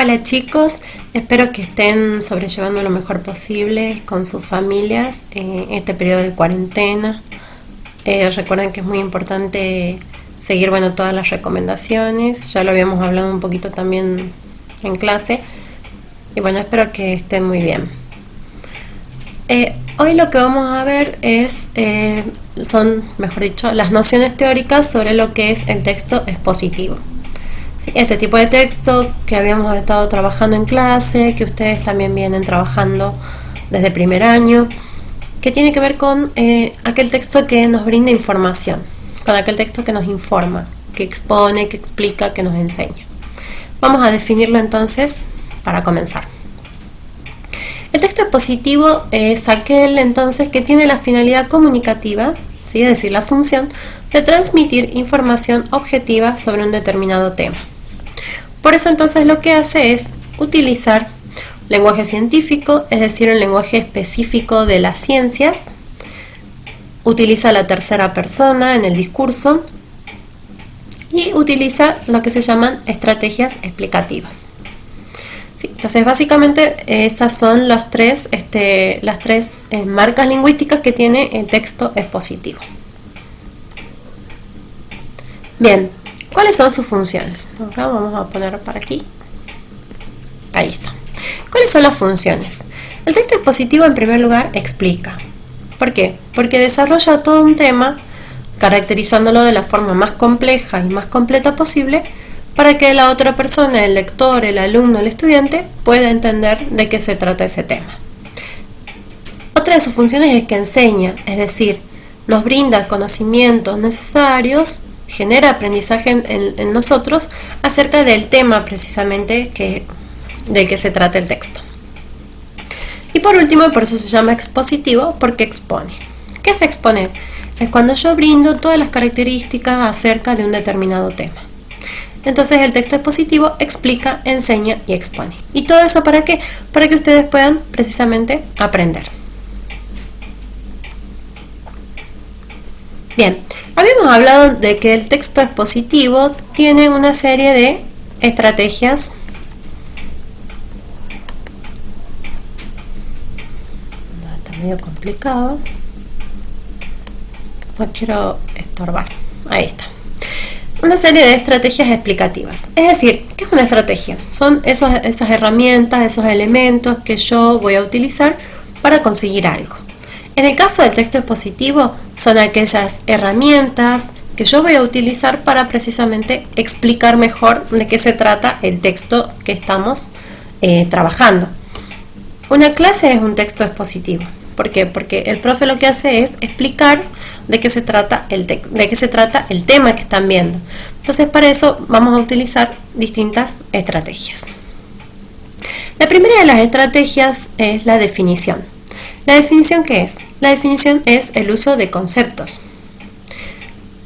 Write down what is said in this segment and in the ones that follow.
Hola chicos, espero que estén sobrellevando lo mejor posible con sus familias este periodo de cuarentena. Recuerden que es muy importante seguir todas las recomendaciones, ya lo habíamos hablado un poquito también en clase y espero que estén muy bien. Hoy lo que vamos a ver son las nociones teóricas sobre lo que es el texto expositivo. Este tipo de texto que habíamos estado trabajando en clase, que ustedes también vienen trabajando desde primer año, que tiene que ver con aquel texto que nos brinda información, con aquel texto que nos informa, que expone, que explica, que nos enseña. Vamos a definirlo entonces para comenzar. El texto expositivo es aquel entonces que tiene la finalidad comunicativa, ¿sí? Es decir, la función de transmitir información objetiva sobre un determinado tema. Por eso entonces lo que hace es utilizar lenguaje científico, es decir, el lenguaje específico de las ciencias, utiliza la tercera persona en el discurso y utiliza lo que se llaman estrategias explicativas. Sí, entonces básicamente esas son las tres marcas lingüísticas que tiene el texto expositivo. Bien, ¿cuáles son sus funciones? Acá vamos a poner para aquí. Ahí está. ¿Cuáles son las funciones? El texto expositivo en primer lugar explica. ¿Por qué? Porque desarrolla todo un tema caracterizándolo de la forma más compleja y más completa posible para que la otra persona, el lector, el alumno, el estudiante, pueda entender de qué se trata ese tema. Otra de sus funciones es que enseña, es decir, nos brinda conocimientos necesarios, genera aprendizaje en nosotros acerca del tema precisamente del que se trata el texto. Y por último, por eso se llama expositivo, porque expone. ¿Qué es exponer? Es cuando yo brindo todas las características acerca de un determinado tema. Entonces el texto expositivo explica, enseña y expone. ¿Y todo eso para qué? Para que ustedes puedan precisamente aprender. Bien, habíamos hablado de que el texto expositivo tiene una serie de estrategias está medio complicado, no quiero estorbar, ahí está. Una serie de estrategias explicativas. Es decir, ¿qué es una estrategia? Son esas herramientas, esos elementos que yo voy a utilizar para conseguir algo. En el caso del texto expositivo, son aquellas herramientas que yo voy a utilizar para precisamente explicar mejor de qué se trata el texto que estamos trabajando. Una clase es un texto expositivo. ¿Por qué? Porque el profe lo que hace es explicar de qué se trata el tema que están viendo. Entonces, para eso vamos a utilizar distintas estrategias. La primera de las estrategias es la definición. ¿La definición qué es? La definición es el uso de conceptos.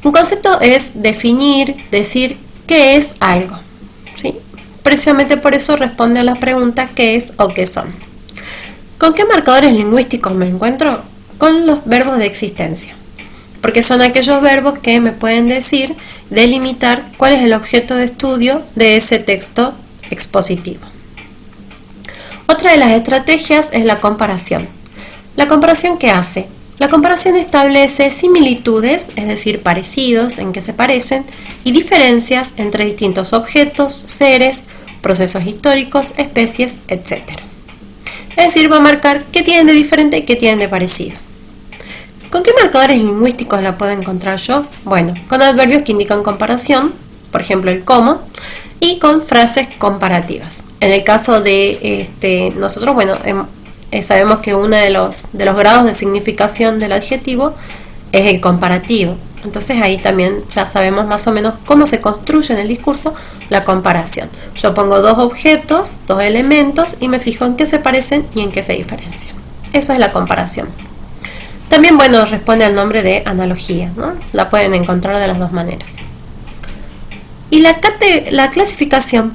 Un concepto es definir, decir qué es algo, ¿sí? Precisamente por eso responde a la pregunta ¿qué es o qué son? ¿Con qué marcadores lingüísticos me encuentro? Con los verbos de existencia, porque son aquellos verbos que me pueden decir, delimitar cuál es el objeto de estudio de ese texto expositivo. Otra de las estrategias es la comparación. ¿La comparación qué hace? La comparación establece similitudes, es decir, parecidos en que se parecen, y diferencias entre distintos objetos, seres, procesos históricos, especies, etc. Es decir, va a marcar qué tienen de diferente y qué tienen de parecido. ¿Con qué marcadores lingüísticos la puedo encontrar yo? Bueno, con adverbios que indican comparación, por ejemplo el cómo, y con frases comparativas. En el caso de nosotros, sabemos que uno de los grados de significación del adjetivo es el comparativo. Entonces ahí también ya sabemos más o menos cómo se construye en el discurso la comparación. Yo pongo dos objetos, dos elementos y me fijo en qué se parecen y en qué se diferencian. Eso es la comparación. También, responde al nombre de analogía, ¿no? La pueden encontrar de las dos maneras. Y la clasificación,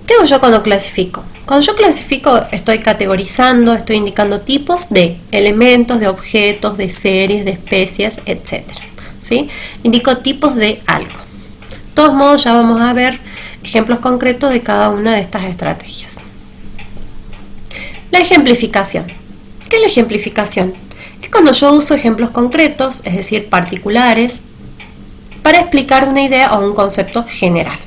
¿qué hago yo cuando clasifico? Cuando yo clasifico estoy categorizando, estoy indicando tipos de elementos, de objetos, de series, de especies, etc. ¿Sí? Indico tipos de algo. De todos modos ya vamos a ver ejemplos concretos de cada una de estas estrategias. La ejemplificación. ¿Qué es la ejemplificación? Es cuando yo uso ejemplos concretos, es decir, particulares, para explicar una idea o un concepto general.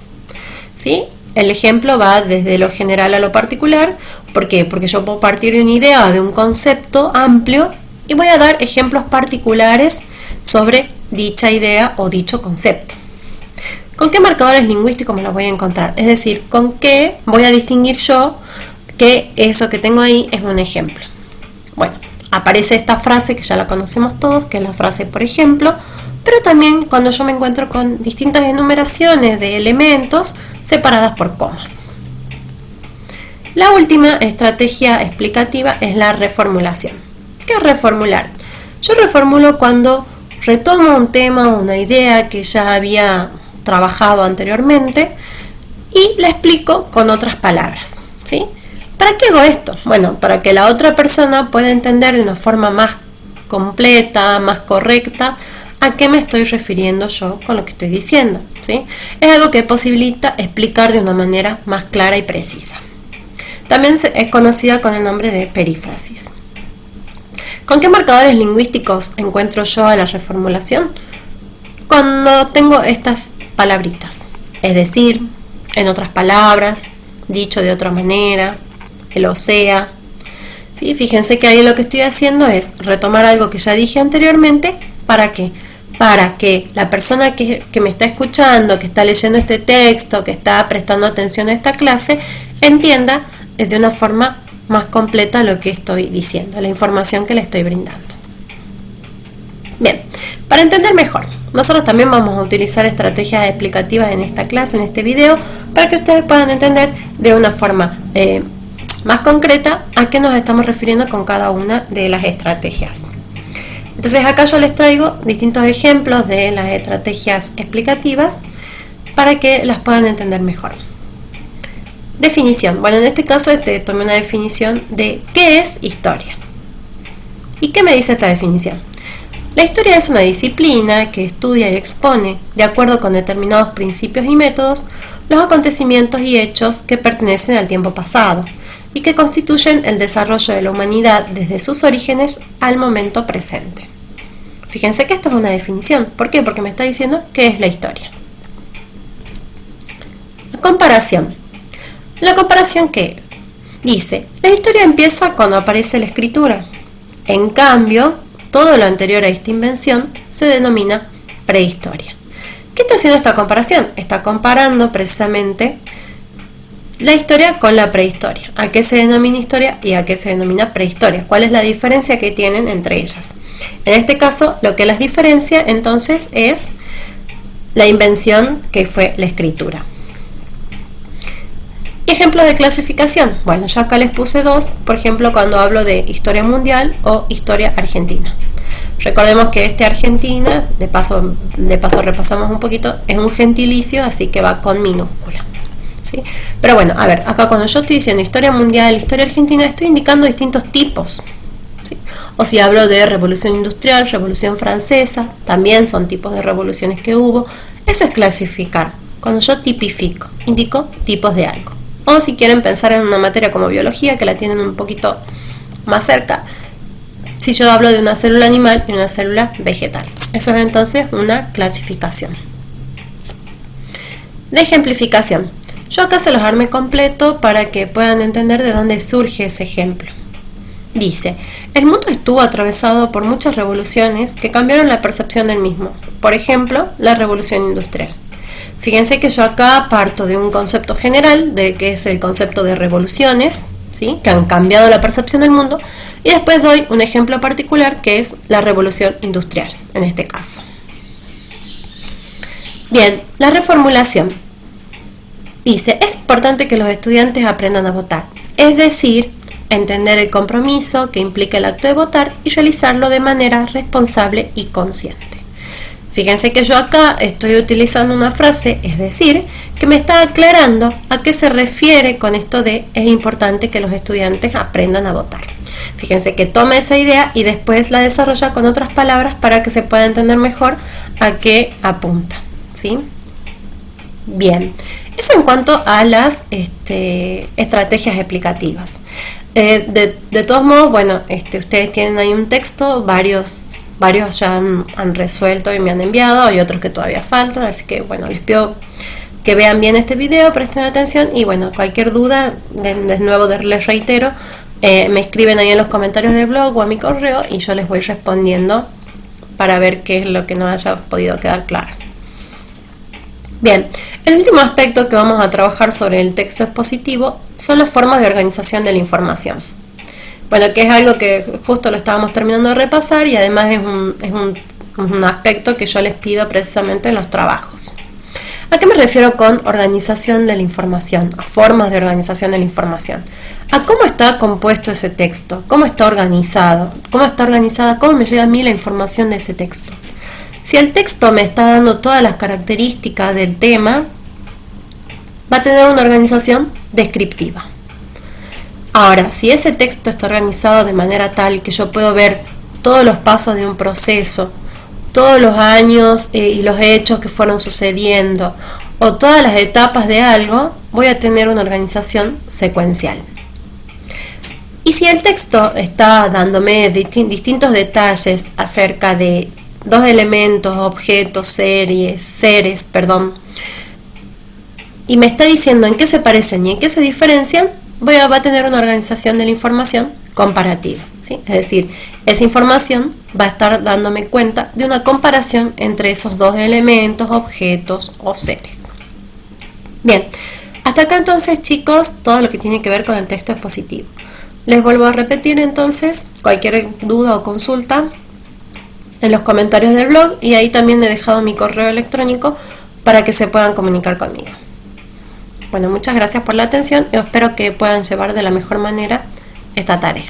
¿Sí? El ejemplo va desde lo general a lo particular. ¿Por qué? Porque yo puedo partir de una idea o de un concepto amplio y voy a dar ejemplos particulares sobre dicha idea o dicho concepto. ¿Con qué marcadores lingüísticos me los voy a encontrar? Es decir, ¿con qué voy a distinguir yo que eso que tengo ahí es un ejemplo? Bueno, aparece esta frase que ya la conocemos todos, que es la frase por ejemplo, pero también cuando yo me encuentro con distintas enumeraciones de elementos separadas por comas. La última estrategia explicativa es la reformulación. ¿Qué es reformular? Yo reformulo cuando retomo un tema o una idea que ya había trabajado anteriormente y la explico con otras palabras, ¿sí? ¿Para qué hago esto? Bueno, para que la otra persona pueda entender de una forma más completa, más correcta, a qué me estoy refiriendo yo con lo que estoy diciendo, ¿sí? Es algo que posibilita explicar de una manera más clara y precisa. También es conocida con el nombre de perífrasis. ¿Con qué marcadores lingüísticos encuentro yo a la reformulación? Cuando tengo estas palabritas, es decir, en otras palabras, dicho de otra manera, el o sea. ¿Sí? Fíjense que ahí lo que estoy haciendo es retomar algo que ya dije anteriormente. ¿Para qué? Para que la persona que me está escuchando, que está leyendo este texto, que está prestando atención a esta clase, entienda de una forma más completa lo que estoy diciendo, la información que le estoy brindando. Bien, para entender mejor, nosotros también vamos a utilizar estrategias explicativas en esta clase, en este video, para que ustedes puedan entender de una forma más concreta a qué nos estamos refiriendo con cada una de las estrategias. Entonces acá yo les traigo distintos ejemplos de las estrategias explicativas para que las puedan entender mejor. Definición. Bueno, en este caso tomé una definición de qué es historia. ¿Y qué me dice esta definición? La historia es una disciplina que estudia y expone, de acuerdo con determinados principios y métodos, los acontecimientos y hechos que pertenecen al tiempo pasado y que constituyen el desarrollo de la humanidad desde sus orígenes al momento presente. Fíjense que esto es una definición. ¿Por qué? Porque me está diciendo qué es la historia. La comparación. ¿La comparación qué es? Dice, la historia empieza cuando aparece la escritura. En cambio, todo lo anterior a esta invención se denomina prehistoria. ¿Qué está haciendo esta comparación? Está comparando precisamente la historia con la prehistoria. ¿A qué se denomina historia y a qué se denomina prehistoria? ¿Cuál es la diferencia que tienen entre ellas? En este caso, lo que las diferencia entonces es la invención que fue la escritura. Ejemplo de clasificación. Bueno, yo acá les puse dos, por ejemplo, cuando hablo de historia mundial o historia argentina. Recordemos que Argentina, de paso repasamos un poquito, es un gentilicio, así que va con minúscula, ¿sí? Pero bueno, a ver, acá cuando yo estoy diciendo historia mundial, historia argentina, estoy indicando distintos tipos, ¿sí? O si hablo de revolución industrial, revolución francesa, también son tipos de revoluciones que hubo. Eso es clasificar. Cuando yo tipifico, indico tipos de algo. O si quieren pensar en una materia como biología, que la tienen un poquito más cerca, si yo hablo de una célula animal y una célula vegetal. Eso es entonces una clasificación. De ejemplificación. Yo acá se los armé completo para que puedan entender de dónde surge ese ejemplo. Dice, el mundo estuvo atravesado por muchas revoluciones que cambiaron la percepción del mismo. Por ejemplo, la revolución industrial. Fíjense que yo acá parto de un concepto general, de que es el concepto de revoluciones, ¿sí? Que han cambiado la percepción del mundo, y después doy un ejemplo particular que es la revolución industrial, en este caso. Bien, la reformulación. Dice, es importante que los estudiantes aprendan a votar, es decir, entender el compromiso que implica el acto de votar y realizarlo de manera responsable y consciente. Fíjense que yo acá estoy utilizando una frase, es decir, que me está aclarando a qué se refiere con esto de es importante que los estudiantes aprendan a votar. Fíjense que toma esa idea y después la desarrolla con otras palabras para que se pueda entender mejor a qué apunta, ¿sí? Bien, Eso en cuanto a las estrategias explicativas. De todos modos, bueno, ustedes tienen ahí un texto, varios ya han resuelto y me han enviado, y otros que todavía faltan, así que bueno, les pido que vean bien este video, presten atención, y bueno, cualquier duda, de nuevo les reitero, me escriben ahí en los comentarios del blog o a mi correo y yo les voy respondiendo para ver qué es lo que no haya podido quedar claro. Bien, el último aspecto que vamos a trabajar sobre el texto expositivo son las formas de organización de la información. Bueno, que es algo que justo lo estábamos terminando de repasar y además es un aspecto que yo les pido precisamente en los trabajos. ¿A qué me refiero con organización de la información? A formas de organización de la información. A cómo está compuesto ese texto, cómo está organizado, cómo me llega a mí la información de ese texto. Si el texto me está dando todas las características del tema, va a tener una organización descriptiva. Ahora, si ese texto está organizado de manera tal que yo puedo ver todos los pasos de un proceso, todos los años y los hechos que fueron sucediendo, o todas las etapas de algo, voy a tener una organización secuencial. Y si el texto está dándome distintos detalles acerca de dos elementos, objetos, seres, y me está diciendo en qué se parecen y en qué se diferencian, va a tener una organización de la información comparativa, ¿sí? Es decir, esa información va a estar dándome cuenta de una comparación entre esos dos elementos, objetos o seres. Bien, hasta acá entonces, chicos, todo lo que tiene que ver con el texto expositivo. Les vuelvo a repetir entonces, cualquier duda o consulta en los comentarios del blog, y ahí también he dejado mi correo electrónico para que se puedan comunicar conmigo. Bueno, muchas gracias por la atención y espero que puedan llevar de la mejor manera esta tarea.